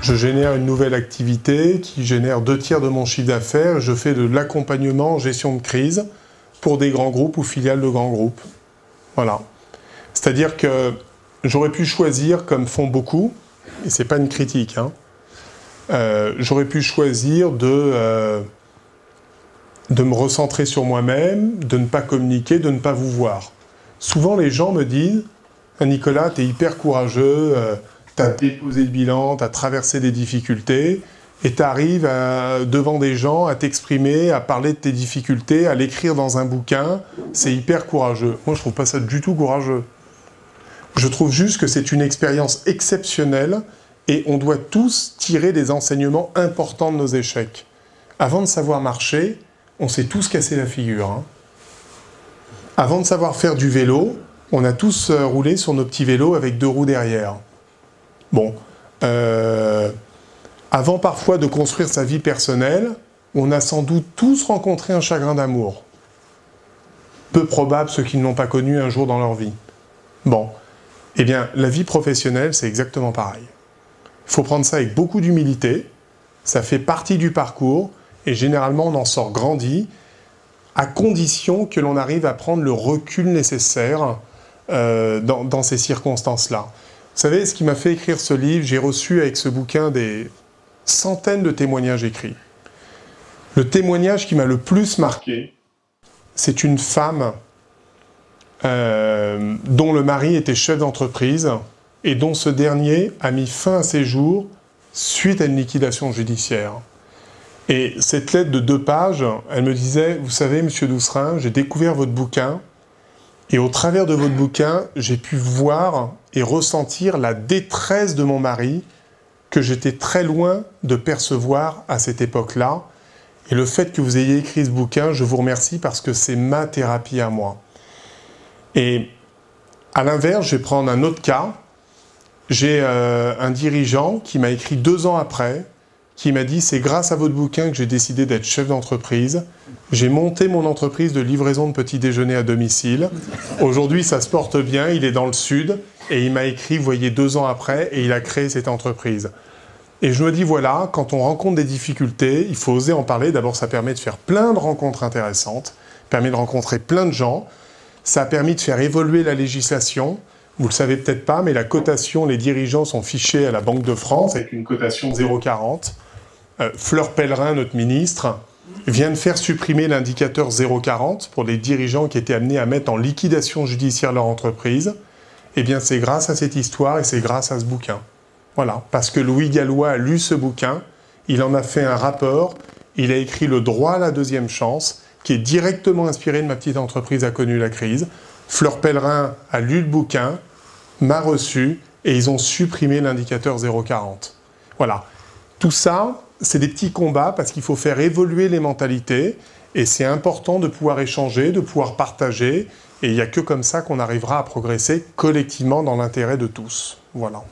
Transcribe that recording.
Je génère une nouvelle activité qui génère 2/3 de mon chiffre d'affaires. Je fais de l'accompagnement en gestion de crise pour des grands groupes ou filiales de grands groupes. Voilà. C'est-à-dire que j'aurais pu choisir, comme font beaucoup, et c'est pas une critique, hein, j'aurais pu choisir de me recentrer sur moi-même, de ne pas communiquer, de ne pas vous voir. Souvent, les gens me disent « Nicolas, tu es hyper courageux, tu as déposé le bilan, tu as traversé des difficultés, et tu arrives devant des gens à t'exprimer, à parler de tes difficultés, à l'écrire dans un bouquin, c'est hyper courageux. » Moi, je trouve pas ça du tout courageux. Je trouve juste que c'est une expérience exceptionnelle et on doit tous tirer des enseignements importants de nos échecs. Avant de savoir marcher, on s'est tous cassé la figure. Hein. Avant de savoir faire du vélo, on a tous roulé sur nos petits vélos avec 2 roues derrière. Bon. Avant parfois de construire sa vie personnelle, on a sans doute tous rencontré un chagrin d'amour. Peu probable ceux qui ne l'ont pas connu un jour dans leur vie. Bon. Eh bien, la vie professionnelle, c'est exactement pareil. Il faut prendre ça avec beaucoup d'humilité, ça fait partie du parcours, et généralement on en sort grandi, à condition que l'on arrive à prendre le recul nécessaire dans ces circonstances-là. Vous savez, ce qui m'a fait écrire ce livre, j'ai reçu avec ce bouquin des centaines de témoignages écrits. Le témoignage qui m'a le plus marqué, c'est une femme dont le mari était chef d'entreprise et dont ce dernier a mis fin à ses jours suite à une liquidation judiciaire. Et cette lettre de 2 pages, elle me disait « Vous savez, monsieur Doucerin, j'ai découvert votre bouquin et au travers de votre bouquin, j'ai pu voir et ressentir la détresse de mon mari que j'étais très loin de percevoir à cette époque-là. Et le fait que vous ayez écrit ce bouquin, je vous remercie parce que c'est ma thérapie à moi. » Et à l'inverse, je vais prendre un autre cas. J'ai un dirigeant qui m'a écrit 2 ans après, qui m'a dit « C'est grâce à votre bouquin que j'ai décidé d'être chef d'entreprise. J'ai monté mon entreprise de livraison de petits déjeuners à domicile. Aujourd'hui, ça se porte bien, il est dans le sud. Et il m'a écrit, vous voyez, 2 ans après, et il a créé cette entreprise. » Et je me dis, voilà, quand on rencontre des difficultés, il faut oser en parler. D'abord, ça permet de faire plein de rencontres intéressantes, permet de rencontrer plein de gens. Ça a permis de faire évoluer la législation. Vous le savez peut-être pas, mais la cotation, les dirigeants sont fichés à la Banque de France avec une cotation 0,40. Fleur Pellerin, notre ministre, vient de faire supprimer l'indicateur 0,40 pour les dirigeants qui étaient amenés à mettre en liquidation judiciaire leur entreprise. Eh bien, c'est grâce à cette histoire et c'est grâce à ce bouquin. Voilà, parce que Louis Gallois a lu ce bouquin, il en a fait un rapport, il a écrit le droit à la deuxième chance, qui est directement inspiré de Ma petite entreprise a connu la crise. Fleur Pellerin a lu le bouquin, m'a reçu, et ils ont supprimé l'indicateur 0,40. Voilà. Tout ça, c'est des petits combats parce qu'il faut faire évoluer les mentalités, et c'est important de pouvoir échanger, de pouvoir partager, et il n'y a que comme ça qu'on arrivera à progresser collectivement dans l'intérêt de tous. Voilà.